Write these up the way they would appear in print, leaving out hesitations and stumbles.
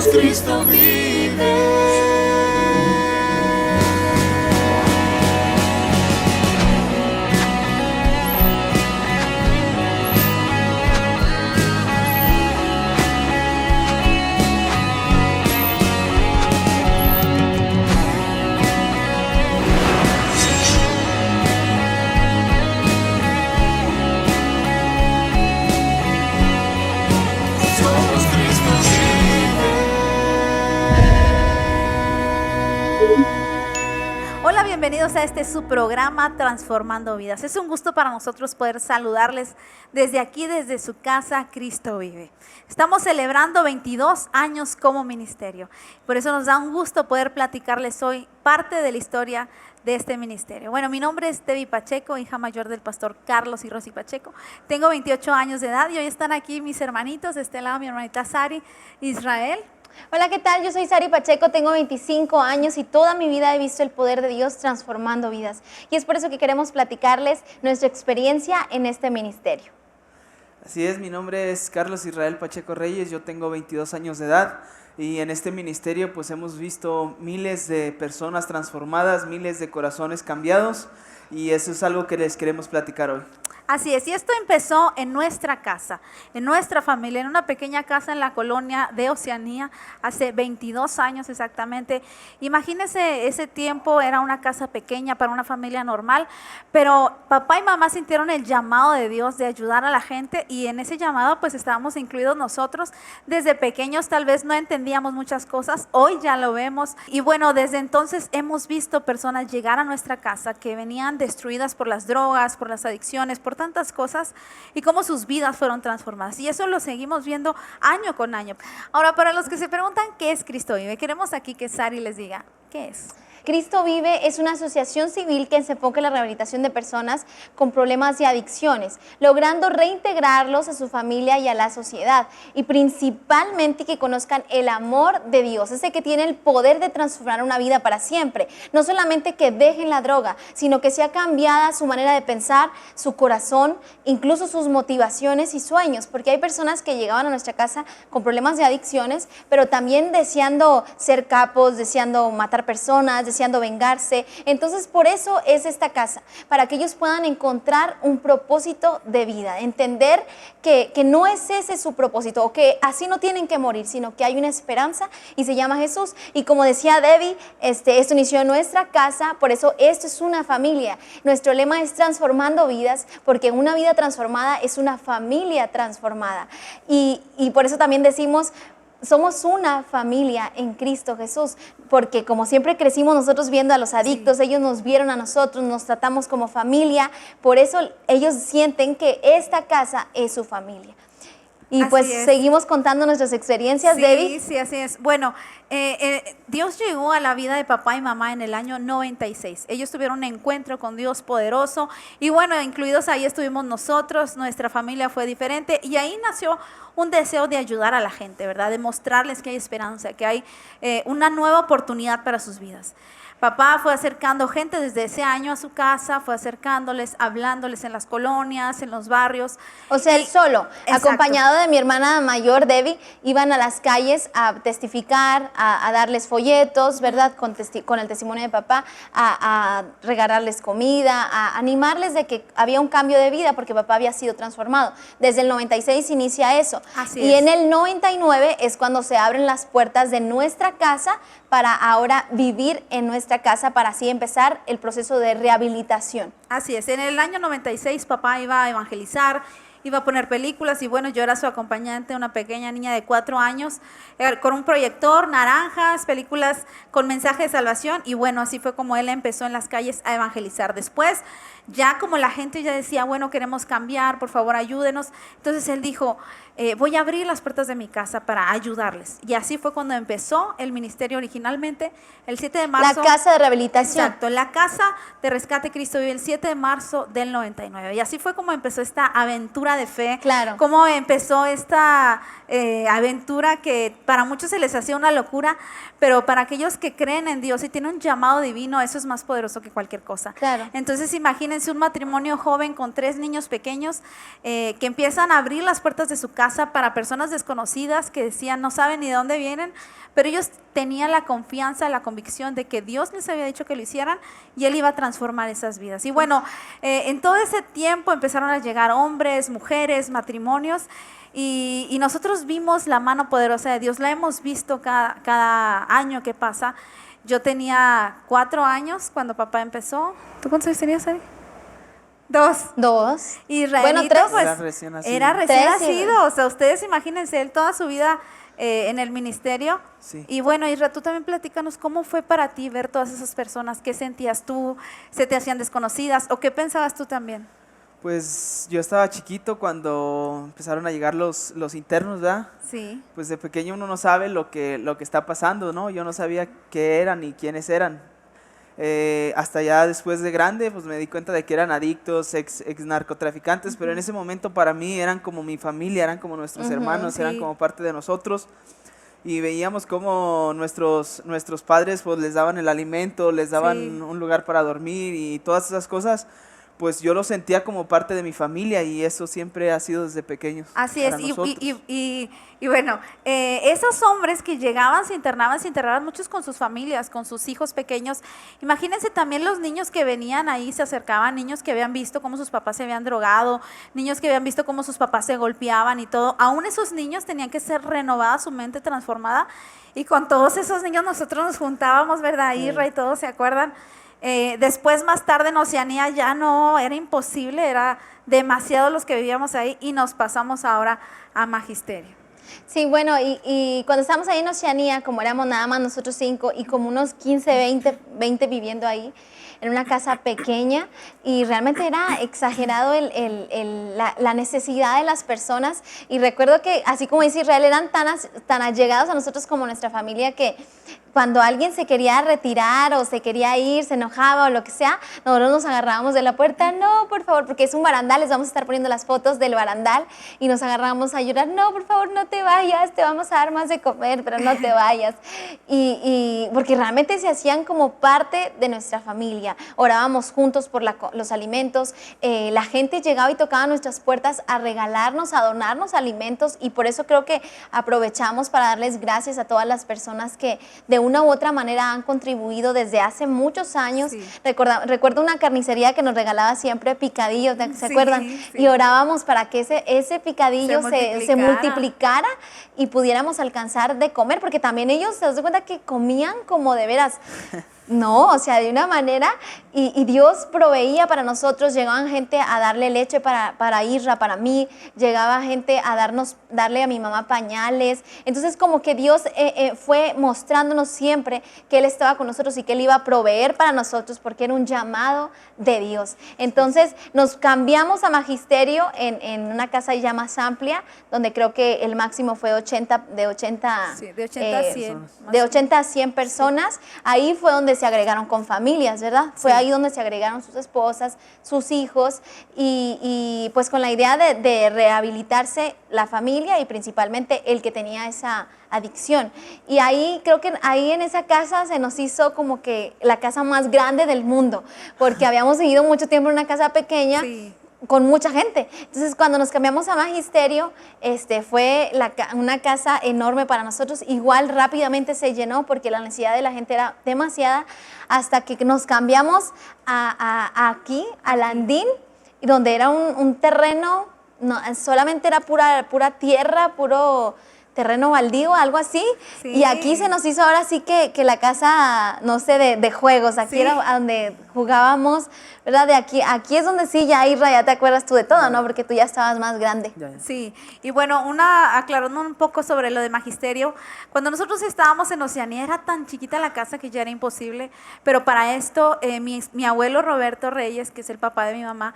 Somos Cristo vive. Hola, bienvenidos a este su programa Transformando Vidas. Es un gusto para nosotros poder saludarles desde aquí, desde su casa, Cristo Vive. Estamos celebrando 22 años como ministerio. Por eso nos da un gusto poder platicarles hoy parte de la historia de este ministerio. Bueno, mi nombre es Debbie Pacheco, hija mayor del pastor Carlos y Rosy Pacheco. Tengo 28 años de edad y hoy están aquí mis hermanitos. De este lado mi hermanita Sari, Israel. Hola, ¿qué tal? Yo soy Sari Pacheco, tengo 25 años y toda mi vida he visto el poder de Dios transformando vidas. Y es por eso que queremos platicarles nuestra experiencia en este ministerio. Así es, mi nombre es Carlos Israel Pacheco Reyes, yo tengo 22 años de edad y en este ministerio pues hemos visto miles de personas transformadas, miles de corazones cambiados y eso es algo que les queremos platicar hoy. Así es, y esto empezó en nuestra casa, en nuestra familia, en una pequeña casa en la colonia de Oceanía, hace 22 años exactamente. Imagínense, ese tiempo era una casa pequeña para una familia normal, pero papá y mamá sintieron el llamado de Dios de ayudar a la gente y en ese llamado pues estábamos incluidos nosotros. Desde pequeños tal vez no entendíamos muchas cosas, hoy ya lo vemos y bueno, desde entonces hemos visto personas llegar a nuestra casa que venían destruidas por las drogas, por las adicciones, por tantas cosas y cómo sus vidas fueron transformadas y eso lo seguimos viendo año con año. Ahora, para los que se preguntan qué es Cristo Vive, queremos aquí que Sari les diga qué es. Cristo Vive es una asociación civil que se enfoca en la rehabilitación de personas con problemas de adicciones, logrando reintegrarlos a su familia y a la sociedad y principalmente que conozcan el amor de Dios, ese que tiene el poder de transformar una vida para siempre. No solamente que dejen la droga, sino que sea cambiada su manera de pensar, su corazón, incluso sus motivaciones y sueños, porque hay personas que llegaban a nuestra casa con problemas de adicciones, pero también deseando ser capos, deseando matar personas, deseando vengarse. Entonces por eso es esta casa, para que ellos puedan encontrar un propósito de vida, entender que no es ese su propósito o que así no tienen que morir, sino que hay una esperanza y se llama Jesús. Y como decía Debbie, esto inició en nuestra casa, por eso esto es una familia. Nuestro lema es transformando vidas, porque una vida transformada es una familia transformada y por eso también decimos somos una familia en Cristo Jesús, porque como siempre crecimos nosotros viendo a los adictos, sí. Ellos nos vieron a nosotros, nos tratamos como familia, por eso ellos sienten que esta casa es su familia. Y así pues es. Seguimos contando nuestras experiencias, sí, Debbie. Sí, así es. Bueno, Dios llegó a la vida de papá y mamá en el año 96. Ellos tuvieron un encuentro con Dios poderoso y bueno, incluidos ahí estuvimos nosotros, nuestra familia fue diferente y ahí nació un deseo de ayudar a la gente, ¿verdad? De mostrarles que hay esperanza, que hay una nueva oportunidad para sus vidas. Papá fue acercando gente desde ese año a su casa, fue acercándoles, hablándoles en las colonias, en los barrios. O sea, él solo, exacto. Acompañado de mi hermana mayor, Debbie, iban a las calles a testificar, a darles folletos, ¿verdad? Con el testimonio de papá, a regalarles comida, a animarles de que había un cambio de vida porque papá había sido transformado. Desde el 96 inicia eso. Y en el 99 es cuando se abren las puertas de nuestra casa para ahora vivir en nuestra casa, para así empezar el proceso de rehabilitación. Así es, en el año 96 papá iba a evangelizar, iba a poner películas y bueno, yo era su acompañante, una pequeña niña de 4 años, con un proyector, naranjas, películas con mensaje de salvación y bueno, así fue como él empezó en las calles a evangelizar. Después, ya como la gente ya decía, bueno, queremos cambiar, por favor ayúdenos, entonces él dijo, voy a abrir las puertas de mi casa para ayudarles. Y así fue cuando empezó el ministerio originalmente, el 7 de marzo. La casa de rehabilitación. Exacto, la casa de rescate Cristo Vive, el 7 de marzo del 99. Y así fue como empezó esta aventura de fe. Claro. Cómo empezó esta aventura que para muchos se les hacía una locura, pero para aquellos que creen en Dios y tienen un llamado divino, eso es más poderoso que cualquier cosa. Claro. Entonces imagínense un matrimonio joven con 3 niños pequeños que empiezan a abrir las puertas de su casa casa para personas desconocidas que decían no saben ni de dónde vienen, pero ellos tenían la confianza, la convicción de que Dios les había dicho que lo hicieran y Él iba a transformar esas vidas. Y bueno, en todo ese tiempo empezaron a llegar hombres, mujeres, matrimonios, y nosotros vimos la mano poderosa de Dios, la hemos visto cada año que pasa. Yo tenía 4 años cuando papá empezó. ¿Tú cuántos años tenías, Ari? 2. 2. Israelito, Bueno, 3. pues, Era recién nacido. era recién 3, sí. nacido. O sea, ustedes imagínense, él toda su vida en el ministerio. Sí. Y bueno, Isra, tú también platícanos cómo fue para ti ver todas esas personas. ¿Qué sentías tú? ¿Se te hacían desconocidas? ¿O qué pensabas tú también? Pues yo estaba chiquito cuando empezaron a llegar los internos, ¿verdad? Sí. Pues de pequeño uno no sabe lo que está pasando, ¿no? Yo no sabía qué eran ni quiénes eran. Hasta ya después de grande, pues me di cuenta de que eran adictos, ex narcotraficantes, pero en ese momento para mí eran como mi familia, eran como nuestros hermanos, sí. eran como parte de nosotros. Y veíamos cómo nuestros padres pues les daban el alimento, les daban Sí. un lugar para dormir y todas esas cosas. Pues yo lo sentía como parte de mi familia y eso siempre ha sido desde pequeños. Así para es, nosotros. y bueno, esos hombres que llegaban, se internaban muchos con sus familias, con sus hijos pequeños. Imagínense también los niños que venían ahí, se acercaban, niños que habían visto cómo sus papás se habían drogado, niños que habían visto cómo sus papás se golpeaban y todo. Aún esos niños tenían que ser renovada, su mente transformada, y con todos esos niños nosotros nos juntábamos, ¿verdad? Irra y todos, ¿se acuerdan? Después, más tarde en Oceanía ya no, era imposible, era demasiado los que vivíamos ahí y nos pasamos ahora a Magisterio. Sí, bueno, y cuando estábamos ahí en Oceanía, como éramos nada más nosotros 5 y como unos 15, 20 viviendo ahí, en una casa pequeña, y realmente era exagerado la necesidad de las personas. Y recuerdo que, así como dice Israel, eran tan allegados a nosotros como nuestra familia, que cuando alguien se quería retirar o se quería ir, se enojaba o lo que sea, nosotros nos agarrábamos de la puerta, no, por favor, porque es un barandal, les vamos a estar poniendo las fotos del barandal, y nos agarrábamos a llorar, no, por favor, no te vayas, te vamos a dar más de comer, pero no te vayas. Y porque realmente se hacían como parte de nuestra familia. Orábamos juntos por los alimentos, la gente llegaba y tocaba nuestras puertas a regalarnos, a donarnos alimentos, y por eso creo que aprovechamos para darles gracias a todas las personas que de una u otra manera han contribuido desde hace muchos años. Sí. Recuerdo una carnicería que nos regalaba siempre picadillos, ¿se Sí, acuerdan? sí. Y orábamos para que ese picadillo se multiplicara y pudiéramos alcanzar de comer, porque también ellos se dan cuenta que comían como de veras. No, o sea, de una manera, y Dios proveía para nosotros. Llegaban gente a darle leche para Isra, para mí, llegaba gente a darle a mi mamá pañales. Entonces como que Dios fue mostrándonos siempre que Él estaba con nosotros y que Él iba a proveer para nosotros, porque era un llamado de Dios. Entonces nos cambiamos a Magisterio en una casa ya más amplia, donde creo que el máximo fue 80, Sí, de 80 a 100. de 80 a 100 personas. Ahí fue donde se agregaron con familias, ¿verdad? Fue ahí donde se agregaron sus esposas, sus hijos, y pues con la idea de rehabilitarse la familia y principalmente el que tenía esa adicción. Y ahí creo que ahí en esa casa se nos hizo como que la casa más grande del mundo, porque habíamos vivido mucho tiempo en una casa pequeña. Sí. Con mucha gente. Entonces, cuando nos cambiamos a Magisterio, fue una casa enorme para nosotros. Igual rápidamente se llenó porque la necesidad de la gente era demasiada, hasta que nos cambiamos aquí, a Landín, donde era un terreno, no, solamente era pura tierra, puro terreno baldío, algo así. Sí. Y aquí se nos hizo ahora sí que la casa, no sé, de juegos. Aquí Sí. era donde jugábamos, ¿verdad? De aquí es donde sí, ya Isra, ya te acuerdas tú de todo, ¿no? Porque tú ya estabas más grande. Ya, ya. Sí, y bueno, aclarando un poco sobre lo de Magisterio, cuando nosotros estábamos en Oceanía era tan chiquita la casa que ya era imposible, pero para esto mi abuelo Roberto Reyes, que es el papá de mi mamá,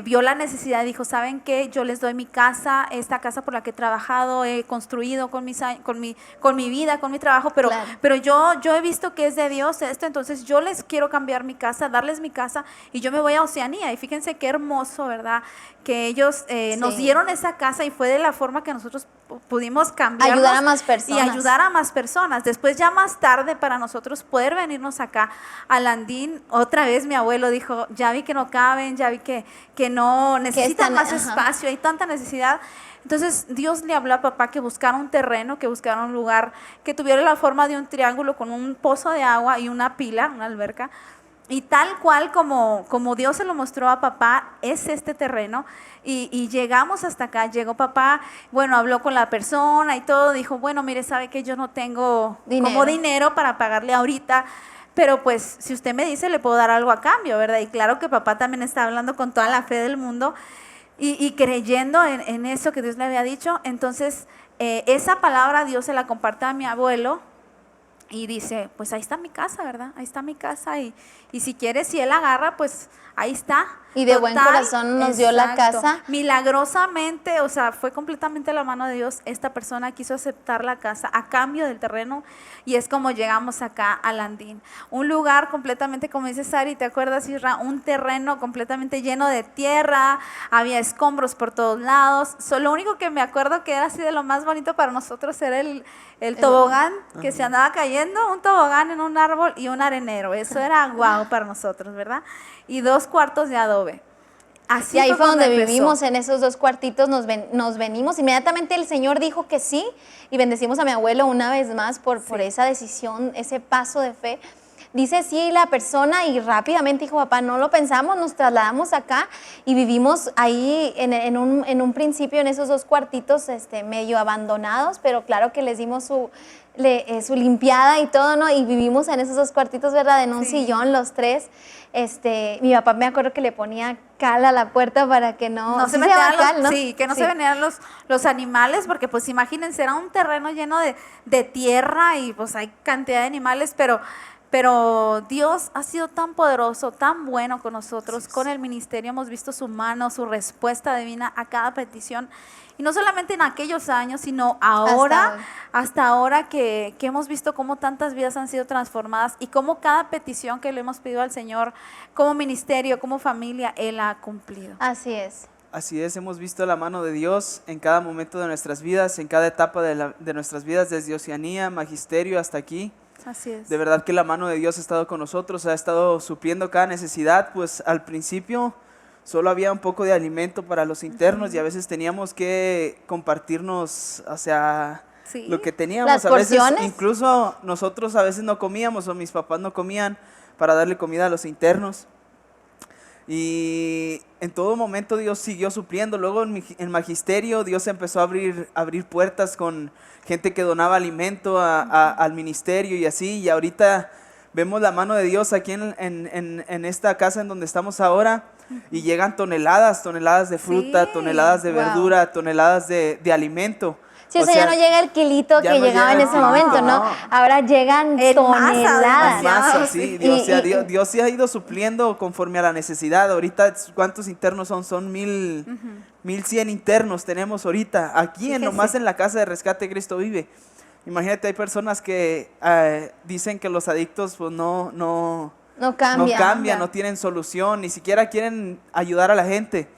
vio la necesidad y dijo, ¿saben qué? Yo les doy mi casa, esta casa por la que he trabajado, he construido con mi vida, con mi trabajo, pero, Claro. pero yo he visto que es de Dios esto, entonces yo les quiero cambiar mi casa, darles mi casa, y yo me voy a Oceanía. Y fíjense qué hermoso, ¿verdad? Que ellos nos Sí. dieron esa casa, y fue de la forma que nosotros pudimos cambiar Ayudar a más personas. y ayudar a más personas. Después, ya más tarde, para nosotros poder venirnos acá a Landín, otra vez mi abuelo dijo, ya vi que no caben, ya vi que no necesitan están- más ajá. espacio, hay tanta necesidad. Entonces Dios le habló a papá que buscara un terreno, que buscara un lugar que tuviera la forma de un triángulo con un pozo de agua y una pila, una alberca. Y tal cual como Dios se lo mostró a papá, es este terreno. Y llegamos hasta acá, llegó papá, bueno, habló con la persona y todo, dijo, bueno, mire, sabe que yo no tengo dinero para pagarle ahorita, pero pues si usted me dice, le puedo dar algo a cambio, ¿verdad? Y claro que papá también está hablando con toda la fe del mundo y creyendo en eso que Dios le había dicho. Entonces, esa palabra Dios se la comparte a mi abuelo y dice, pues ahí está mi casa, ¿verdad? Ahí está mi casa y si quiere, si él agarra, pues ahí está. Y de buen corazón nos dio la casa. Milagrosamente, o sea, fue completamente la mano de Dios. Esta persona quiso aceptar la casa a cambio del terreno y es como llegamos acá a Landín. Un lugar completamente, como dice Sari, ¿te acuerdas, Isra? Un terreno completamente lleno de tierra, había escombros por todos lados. Lo único que me acuerdo que era así de lo más bonito para nosotros era el tobogán que se andaba cayendo, un tobogán en un árbol y un arenero. Eso era guau para nosotros, ¿verdad? Y 2 cuartos de adobe. Así y ahí fue donde empezó. vivimos, en esos 2 cuartitos, nos venimos. Inmediatamente el Señor dijo que sí, y bendecimos a mi abuelo una vez más por esa decisión, ese paso de fe. Dice sí la persona y rápidamente dijo, papá, no lo pensamos, nos trasladamos acá y vivimos ahí en un principio en esos 2 cuartitos medio abandonados, pero claro que les dimos su limpiada y todo, ¿no? Y vivimos en esos 2 cuartitos, ¿verdad? En un sillón los 3. Mi papá me acuerdo que le ponía cal a la puerta para que no se metieran cal, ¿no? Sí, que no se venían los animales, porque pues imagínense, era un terreno lleno de tierra y pues hay cantidad de animales, pero Dios ha sido tan poderoso, tan bueno con nosotros, con el ministerio hemos visto su mano, su respuesta divina a cada petición. Y no solamente en aquellos años, sino hasta ahora que hemos visto cómo tantas vidas han sido transformadas y cómo cada petición que le hemos pedido al Señor, como ministerio, como familia, Él ha cumplido. Así es. Así es, hemos visto la mano de Dios en cada momento de nuestras vidas, en cada etapa de nuestras vidas, desde Oceanía, Magisterio hasta aquí. Así es. De verdad que la mano de Dios ha estado con nosotros, ha estado supliendo cada necesidad. Pues al principio solo había un poco de alimento para los internos y a veces teníamos que compartirnos, o sea, lo que teníamos. Las a veces porciones. Incluso nosotros a veces no comíamos o mis papás no comían para darle comida a los internos. Y en todo momento Dios siguió supliendo. Luego en Magisterio Dios empezó a abrir puertas con gente que donaba alimento al ministerio y así. Y ahorita vemos la mano de Dios aquí en esta casa en donde estamos ahora. Y llegan toneladas de fruta, toneladas de verdura, toneladas de alimento. Sí, o sea, ya no llega el kilito que llegaba en ese momento, ¿no? Ahora llegan toneladas. Masa, sí. Dios sí ha ido supliendo conforme a la necesidad. Ahorita, ¿cuántos internos son? Son 1100 internos tenemos ahorita. Aquí, nomás en la casa de Rescate Cristo Vive. Imagínate, hay personas que dicen que los adictos pues no cambian, no tienen solución, ni siquiera quieren ayudar a la gente.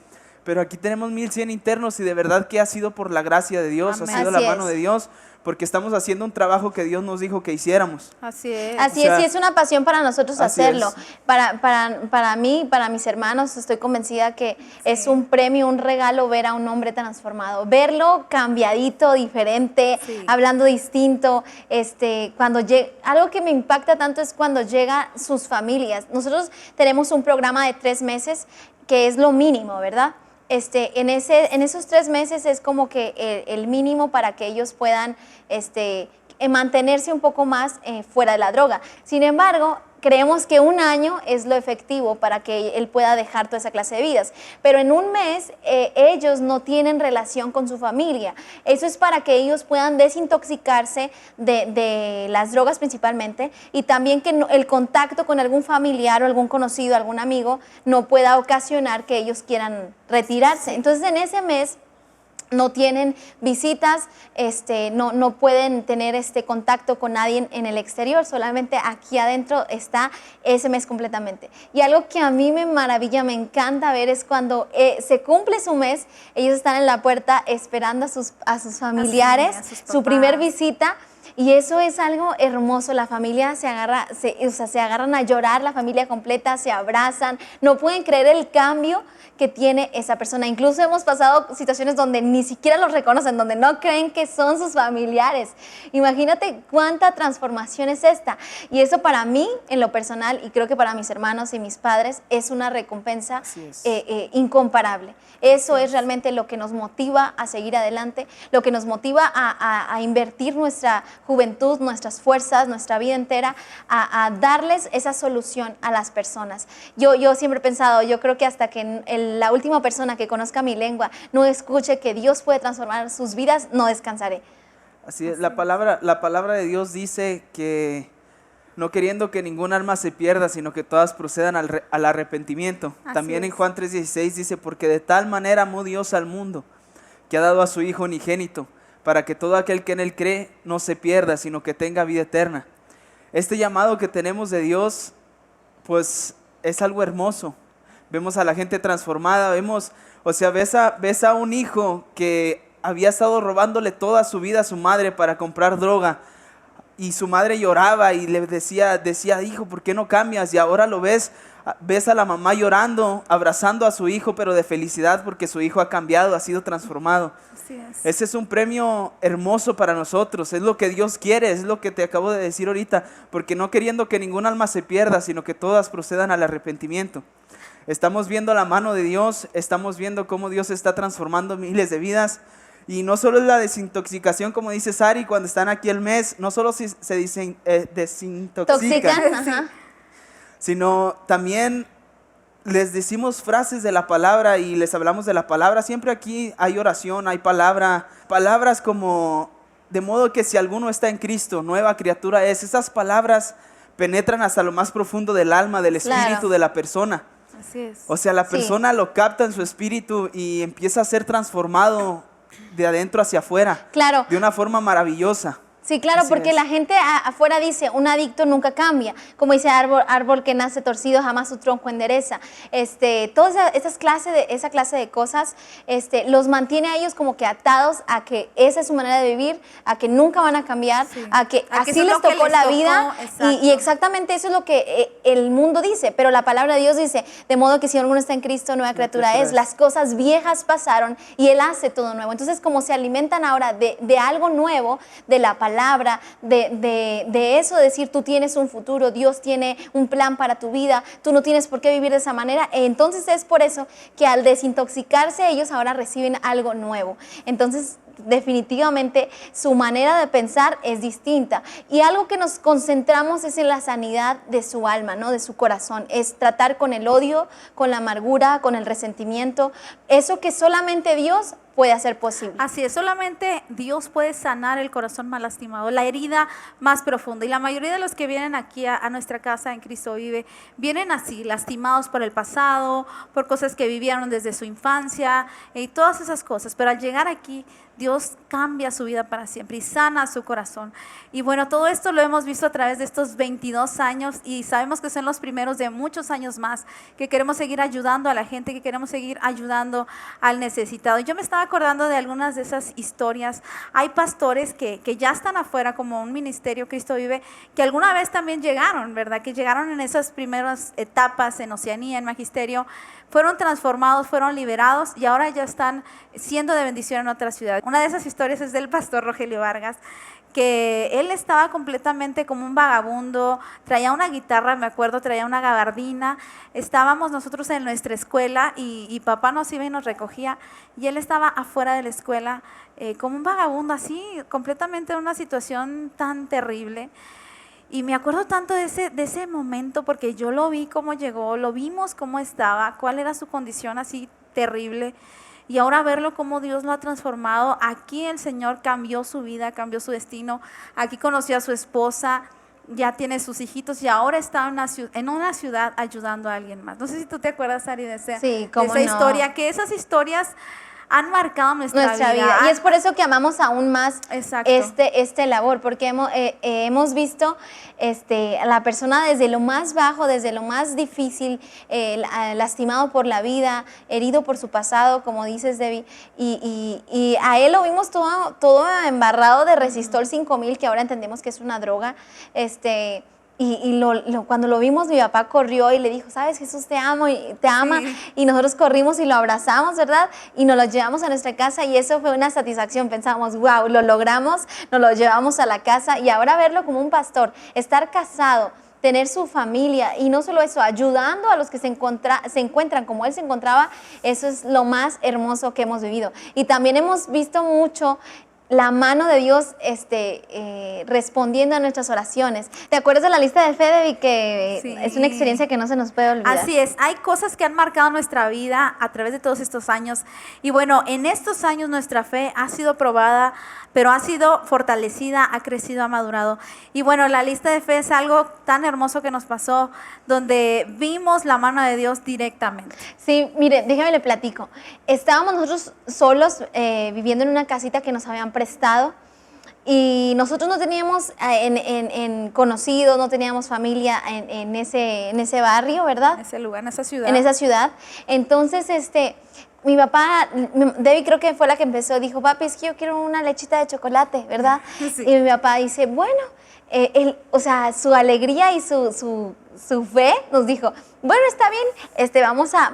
Pero aquí tenemos 1100 internos y de verdad que ha sido por la gracia de Dios, Amén. ha sido la mano de Dios, porque estamos haciendo un trabajo que Dios nos dijo que hiciéramos. Así es. Así es, y es una pasión para nosotros hacerlo. Para mí, para mis hermanos, estoy convencida que es un premio, un regalo ver a un hombre transformado, verlo cambiadito, diferente, hablando distinto. Algo que me impacta tanto es cuando llegan sus familias. Nosotros tenemos un programa de 3 meses que es lo mínimo, ¿verdad? En esos 3 meses es como que el mínimo para que ellos puedan mantenerse un poco más fuera de la droga. Sin embargo, creemos que 1 año es lo efectivo para que él pueda dejar toda esa clase de vidas. Pero en 1 mes ellos no tienen relación con su familia. Eso es para que ellos puedan desintoxicarse de las drogas principalmente y también que el contacto con algún familiar o algún conocido, algún amigo, no pueda ocasionar que ellos quieran retirarse. Entonces en ese mes no tienen visitas, no pueden tener contacto con nadie en el exterior, solamente aquí adentro está ese mes completamente. Y algo que a mí me maravilla, me encanta ver es cuando se cumple su mes, ellos están en la puerta esperando a sus familiares, su primer visita. Y eso es algo hermoso, la familia se agarra, se agarran a llorar, la familia completa, se abrazan, no pueden creer el cambio que tiene esa persona. Incluso hemos pasado situaciones donde ni siquiera los reconocen, donde no creen que son sus familiares. Imagínate cuánta transformación es esta. Y eso para mí, en lo personal, y creo que para mis hermanos y mis padres, es una recompensa incomparable. Eso es realmente lo que nos motiva a seguir adelante, lo que nos motiva a invertir nuestra juventud, nuestras fuerzas, nuestra vida entera, a darles esa solución a las personas. Yo siempre he pensado, yo creo que hasta que la última persona que conozca mi lengua no escuche que Dios puede transformar sus vidas, no descansaré. Así es, la palabra de Dios dice que no queriendo que ningún alma se pierda, sino que todas procedan al arrepentimiento. Así También en es. Juan 3:16 dice, porque de tal manera amó Dios al mundo, que ha dado a su Hijo unigénito, para que todo aquel que en Él cree no se pierda, sino que tenga vida eterna. Este llamado que tenemos de Dios, pues es algo hermoso. Vemos a la gente transformada, ves a un hijo que había estado robándole toda su vida a su madre para comprar droga, y su madre lloraba y le decía, hijo, ¿por qué no cambias? Y ahora lo ves a la mamá llorando, abrazando a su hijo, pero de felicidad porque su hijo ha cambiado, ha sido transformado. Así es. Ese es un premio hermoso para nosotros, es lo que Dios quiere, es lo que te acabo de decir ahorita, porque no queriendo que ningún alma se pierda, sino que todas procedan al arrepentimiento. Estamos viendo la mano de Dios, estamos viendo cómo Dios está transformando miles de vidas. Y no solo es la desintoxicación, como dice Sari, cuando están aquí el mes, no solo se desintoxican, Ajá. sino también les decimos frases de la palabra y les hablamos de la palabra. Siempre aquí hay oración, hay palabras como, de modo que si alguno está en Cristo, nueva criatura es. Esas palabras penetran hasta lo más profundo del alma, del espíritu, Claro. de la persona. Así es. O sea, la Sí. persona lo capta en su espíritu y empieza a ser transformado de adentro hacia afuera, Claro. de una forma maravillosa. Sí, claro, Así porque es. la gente afuera dice, un adicto nunca cambia. Como dice, árbol que nace torcido jamás su tronco endereza. Toda esa clase de cosas los mantiene a ellos como que atados a que esa es su manera de vivir, a que nunca van a cambiar, Sí. a que A que así eso es les lo que tocó les la tocó, vida. exacto. Y exactamente eso es lo que el mundo dice. Pero la palabra de Dios dice, de modo que si alguno está en Cristo, nueva criatura es. Las cosas viejas pasaron y Él hace todo nuevo. Entonces, como se alimentan ahora de algo nuevo, de la palabra, de eso, decir tú tienes un futuro, Dios tiene un plan para tu vida, tú no tienes por qué vivir de esa manera. Entonces es por eso que al desintoxicarse ellos ahora reciben algo nuevo. Entonces definitivamente su manera de pensar es distinta, y algo que nos concentramos es en la sanidad de su alma, ¿no? De su corazón, es tratar con el odio, con la amargura, con el resentimiento, eso que solamente Dios puede hacer posible. Así es, solamente Dios puede sanar el corazón mal lastimado, la herida más profunda. Y la mayoría de los que vienen aquí a nuestra casa en Cristo Vive, vienen así, lastimados por el pasado, por cosas que vivieron desde su infancia y todas esas cosas. Pero al llegar aquí, Dios cambia su vida para siempre y sana su corazón. Y bueno, todo esto lo hemos visto a través de estos 22 años y sabemos que son los primeros de muchos años más, que queremos seguir ayudando a la gente, que queremos seguir ayudando al necesitado. Yo me estaba acordando de algunas de esas historias. Hay pastores que ya están afuera, como un ministerio Cristo Vive, que alguna vez también llegaron, ¿verdad? Que llegaron en esas primeras etapas en Oceanía, en Magisterio, fueron transformados, fueron liberados y ahora ya están siendo de bendición en otra ciudad. Una de esas historias es del pastor Rogelio Vargas, que él estaba completamente como un vagabundo, traía una guitarra, me acuerdo, traía una gabardina. Estábamos nosotros en nuestra escuela y papá nos iba y nos recogía, y él estaba afuera de la escuela como un vagabundo, así, completamente en una situación tan terrible. Y me acuerdo tanto de ese momento, porque yo lo vi cómo llegó, lo vimos cómo estaba, cuál era su condición así terrible. Y ahora verlo cómo Dios lo ha transformado. Aquí el Señor cambió su vida, cambió su destino. Aquí conoció a su esposa, ya tiene sus hijitos y ahora está en una ciudad ayudando a alguien más. No sé si tú te acuerdas, Ari, de esa Sí, cómo de esa no. historia, que esas historias han marcado nuestra vida. Y es por eso que amamos aún más Exacto. este labor, porque hemos visto la persona desde lo más bajo, desde lo más difícil, lastimado por la vida, herido por su pasado, como dices, Debbie, y a él lo vimos todo embarrado de Resistol 5000, que ahora entendemos que es una droga, cuando lo vimos, mi papá corrió y le dijo, ¿sabes? Jesús te ama, Sí. y nosotros corrimos y lo abrazamos, ¿verdad? Y nos lo llevamos a nuestra casa y eso fue una satisfacción. Pensamos, wow, lo logramos, nos lo llevamos a la casa y ahora verlo como un pastor, estar casado, tener su familia y no solo eso, ayudando a los que se encuentran como él se encontraba, eso es lo más hermoso que hemos vivido. Y también hemos visto mucho la mano de Dios respondiendo a nuestras oraciones. ¿Te acuerdas de la lista de fe, Debbie? Que Sí. es una experiencia que no se nos puede olvidar. Así es, hay cosas que han marcado nuestra vida a través de todos estos años y bueno, en estos años nuestra fe ha sido probada, pero ha sido fortalecida, ha crecido, ha madurado. Y bueno, la lista de fe es algo tan hermoso que nos pasó, donde vimos la mano de Dios directamente. Sí, mire, déjame le platico. Estábamos nosotros solos viviendo en una casita que nos habían prestado y nosotros no teníamos conocidos, no teníamos familia en ese barrio, ¿verdad? En ese lugar, en esa ciudad. En esa ciudad. Entonces, mi papá, Debbie creo que fue la que empezó, dijo, papi, es que yo quiero una lechita de chocolate, ¿verdad? Sí. Y mi papá dice, bueno, o sea, su alegría y su fe nos dijo, bueno, está bien,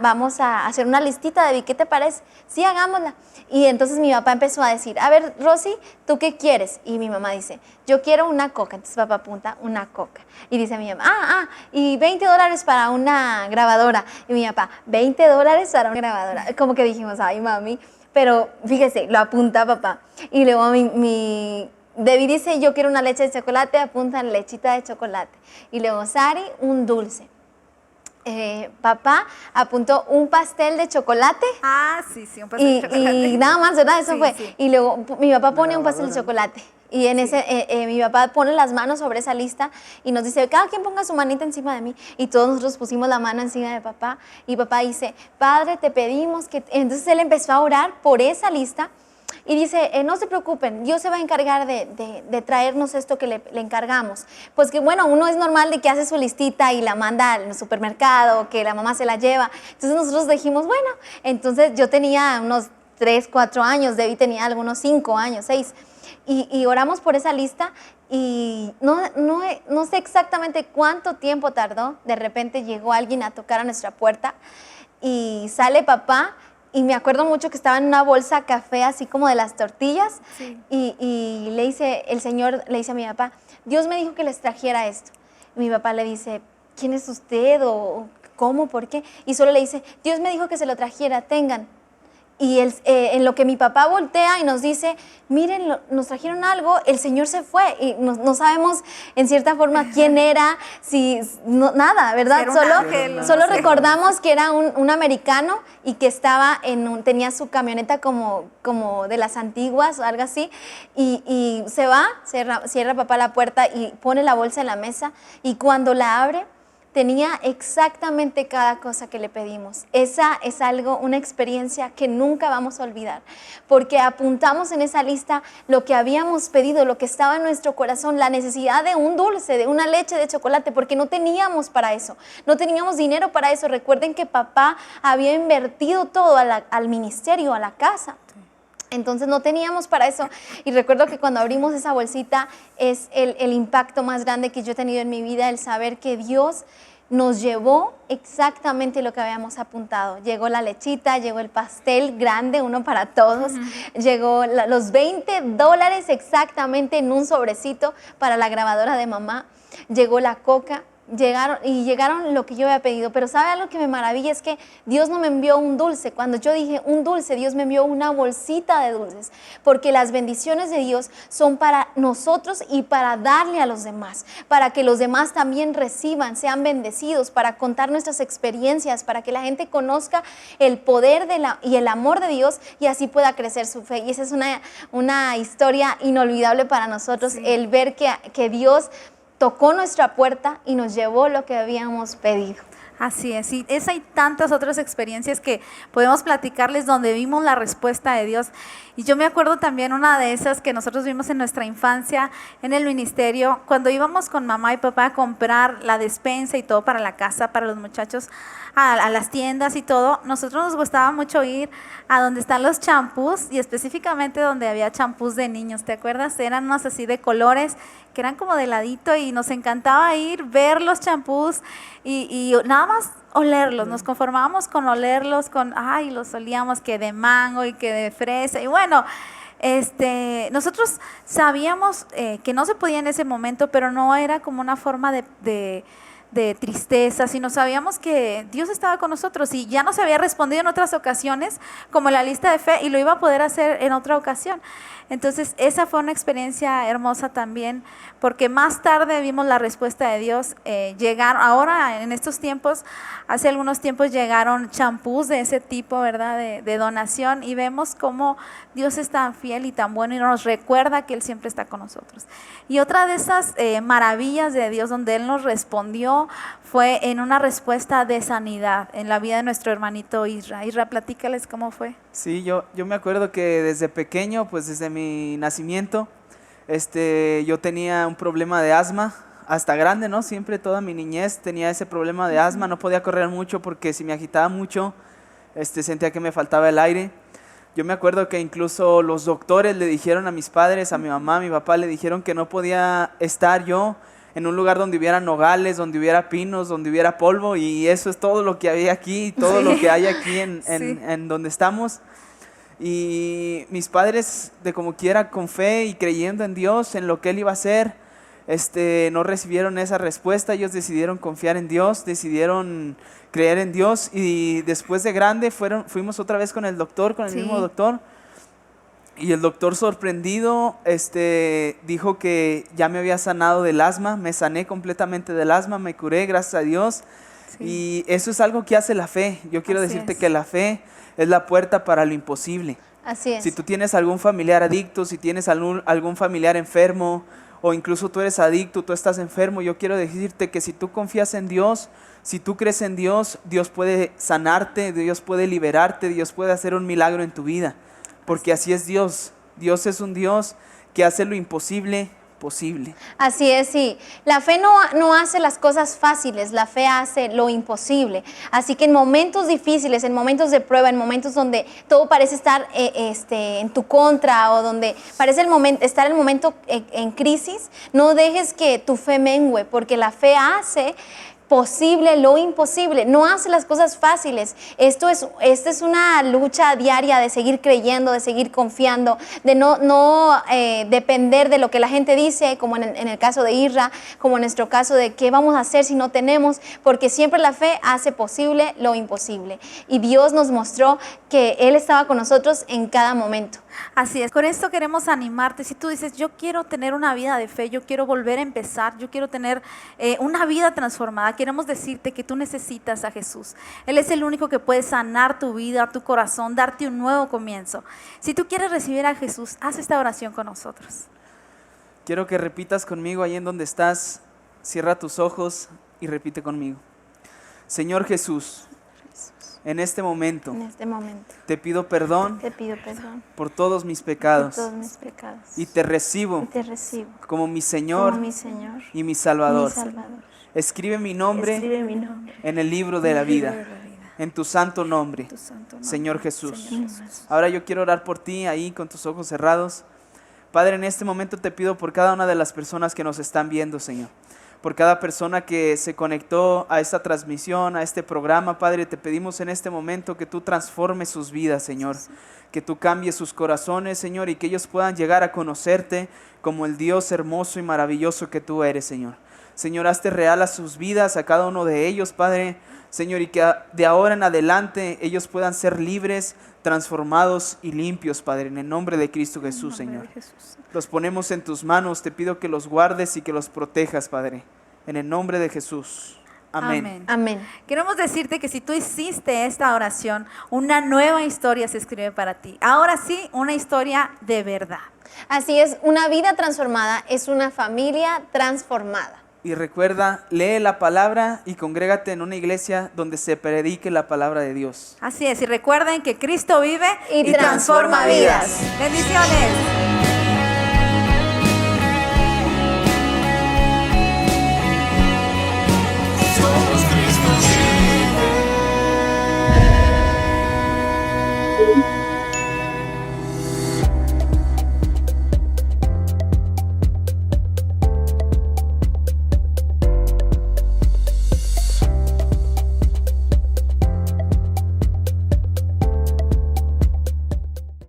vamos a hacer una listita, Debbie, ¿qué te parece? Sí, hagámosla. Y entonces mi papá empezó a decir, a ver, Rosy, ¿tú qué quieres? Y mi mamá dice, yo quiero una coca. Entonces papá apunta, una coca. Y dice mi mamá, y $20 para una grabadora. Y mi papá, $20 para una grabadora. Como que dijimos, ay, mami. Pero fíjese, lo apunta papá. Y luego mi Debbie dice, yo quiero una leche de chocolate, apuntan lechita de chocolate. Y luego Sari, un dulce. Papá apuntó un pastel de chocolate. Ah, sí, un pastel de chocolate. Y nada más, ¿verdad? Eso Sí, fue. sí. Y luego mi papá pone un pastel de chocolate. Y en mi papá pone las manos sobre esa lista y nos dice, cada quien ponga su manita encima de mí. Y todos nosotros pusimos la mano encima de papá. Y papá dice, Padre, te pedimos que... Entonces él empezó a orar por esa lista. Y dice, no se preocupen, Dios se va a encargar de traernos esto que le encargamos. Pues que bueno, uno es normal de que hace su listita y la manda al supermercado, que la mamá se la lleva. Entonces nosotros dijimos, bueno, entonces yo tenía unos 3, 4 años, Debbie tenía algunos 5 años, 6. Y oramos por esa lista y no sé exactamente cuánto tiempo tardó. De repente llegó alguien a tocar a nuestra puerta y sale papá. Y me acuerdo mucho que estaba en una bolsa café, así como de las tortillas. Sí. Y el Señor le dice a mi papá, Dios me dijo que les trajera esto. Y mi papá le dice, ¿quién es usted? ¿O cómo? ¿Por qué? Y solo le dice, Dios me dijo que se lo trajera, tengan. Y en lo que mi papá voltea y nos dice, miren, nos trajeron algo, el Señor se fue y no sabemos en cierta forma quién era, nada, ¿verdad? Era un ángel, Solo no sé. recordamos que era un americano y que estaba tenía su camioneta como de las antiguas o algo así y se va, cierra papá la puerta y pone la bolsa en la mesa y cuando la abre, tenía exactamente cada cosa que le pedimos. Esa es una experiencia que nunca vamos a olvidar, porque apuntamos en esa lista lo que habíamos pedido, lo que estaba en nuestro corazón, la necesidad de un dulce, de una leche de chocolate, porque no teníamos para eso, no teníamos dinero para eso. Recuerden que papá había invertido todo al ministerio, a la casa. Entonces no teníamos para eso y recuerdo que cuando abrimos esa bolsita es el impacto más grande que yo he tenido en mi vida, el saber que Dios nos llevó exactamente lo que habíamos apuntado. Llegó la lechita, llegó el pastel grande, uno para todos, llegó los $20 exactamente en un sobrecito para la grabadora de mamá, llegó la coca. Llegaron lo que yo había pedido, pero ¿sabe algo que me maravilla? Es que Dios no me envió un dulce. Cuando yo dije un dulce, Dios me envió una bolsita de dulces, porque las bendiciones de Dios son para nosotros y para darle a los demás, para que los demás también reciban, sean bendecidos, para contar nuestras experiencias, para que la gente conozca el poder y el amor de Dios y así pueda crecer su fe. Y esa es una historia inolvidable para nosotros, sí. El ver que Dios tocó nuestra puerta y nos llevó lo que habíamos pedido. Así es, y esa y tantas otras experiencias que podemos platicarles donde vimos la respuesta de Dios. Y yo me acuerdo también una de esas que nosotros vimos en nuestra infancia en el ministerio, cuando íbamos con mamá y papá a comprar la despensa y todo para la casa, para los muchachos, a las tiendas y todo. Nosotros nos gustaba mucho ir a donde están los champús y específicamente donde había champús de niños, ¿te acuerdas? Eran unos así de colores que eran como de heladito y nos encantaba ir, ver los champús y nada más olerlos, nos conformábamos con olerlos, los olíamos que de mango y que de fresa y bueno, nosotros sabíamos que no se podía en ese momento, pero no era como una forma de tristeza, sino sabíamos que Dios estaba con nosotros y ya nos había respondido en otras ocasiones como la lista de fe y lo iba a poder hacer en otra ocasión. Entonces esa fue una experiencia hermosa también, porque más tarde vimos la respuesta de Dios. Llegaron, ahora en estos tiempos, hace algunos tiempos llegaron champús de ese tipo, ¿verdad? De donación, y vemos cómo Dios es tan fiel y tan bueno y nos recuerda que Él siempre está con nosotros. Y otra de esas maravillas de Dios donde Él nos respondió fue en una respuesta de sanidad en la vida de nuestro hermanito Isra. Isra, platícales cómo fue. Sí, yo me acuerdo que desde pequeño, pues desde mi nacimiento, yo tenía un problema de asma, hasta grande, ¿no? Siempre toda mi niñez tenía ese problema de asma, no podía correr mucho porque si me agitaba mucho, sentía que me faltaba el aire. Yo me acuerdo que incluso los doctores le dijeron a mis padres, a mi mamá, a mi papá, le dijeron que no podía estar yo en un lugar donde hubiera nogales, donde hubiera pinos, donde hubiera polvo, y eso es todo lo que había aquí, todo lo que hay aquí en donde estamos. Y mis padres, de como quiera, con fe y creyendo en Dios, en lo que Él iba a hacer, no recibieron esa respuesta. Ellos decidieron confiar en Dios, decidieron creer en Dios, y después de grande fuimos otra vez con el doctor, con el mismo doctor. Y el doctor, sorprendido, dijo que ya me había sanado del asma, me sané completamente del asma, me curé, gracias a Dios. Sí. Y eso es algo que hace la fe. Yo quiero decirte que la fe es la puerta para lo imposible. Así es. Si tú tienes algún familiar adicto, si tienes algún familiar enfermo, o incluso tú eres adicto, tú estás enfermo, yo quiero decirte que si tú confías en Dios, si tú crees en Dios, Dios puede sanarte, Dios puede liberarte, Dios puede hacer un milagro en tu vida. Porque así es Dios. Dios es un Dios que hace lo imposible posible. Así es, sí. La fe no hace las cosas fáciles, la fe hace lo imposible. Así que en momentos difíciles, en momentos de prueba, en momentos donde todo parece estar en tu contra o donde parece estar el momento en crisis, no dejes que tu fe mengue, porque la fe hace posible lo imposible, no hace las cosas fáciles. Esta es una lucha diaria de seguir creyendo, de seguir confiando, de no depender de lo que la gente dice, como en el caso de Isra, como en nuestro caso de qué vamos a hacer si no tenemos, porque siempre la fe hace posible lo imposible. Y Dios nos mostró que Él estaba con nosotros en cada momento. Así es, con esto queremos animarte. Si tú dices, yo quiero tener una vida de fe, yo quiero volver a empezar, yo quiero tener una vida transformada, queremos decirte que tú necesitas a Jesús. Él es el único que puede sanar tu vida, tu corazón, darte un nuevo comienzo. Si tú quieres recibir a Jesús, haz esta oración con nosotros. Quiero que repitas conmigo ahí en donde estás. Cierra tus ojos y repite conmigo. Señor Jesús, en este momento te pido perdón por todos mis pecados, y te recibo como mi Señor y mi Salvador. Escribe mi nombre en el libro de la vida, en tu santo nombre, Señor Jesús. Ahora yo quiero orar por ti ahí con tus ojos cerrados. Padre, en este momento te pido por cada una de las personas que nos están viendo, Señor. Por cada persona que se conectó a esta transmisión, a este programa, Padre, te pedimos en este momento que tú transformes sus vidas, Señor. Que tú cambies sus corazones, Señor, y que ellos puedan llegar a conocerte como el Dios hermoso y maravilloso que tú eres, Señor. Señor, hazte real a sus vidas, a cada uno de ellos, Padre. Señor, y que de ahora en adelante ellos puedan ser libres, transformados y limpios, Padre, en el nombre de Cristo Jesús, Señor. Los ponemos en tus manos, te pido que los guardes y que los protejas, Padre, en el nombre de Jesús. Amén. Amén. Queremos decirte que si tú hiciste esta oración, una nueva historia se escribe para ti. Ahora sí, una historia de verdad. Así es, una vida transformada es una familia transformada. y recuerda, lee la palabra y congrégate en una iglesia donde se predique la palabra de Dios. Así es, y recuerden que Cristo vive Y transforma vidas. Bendiciones.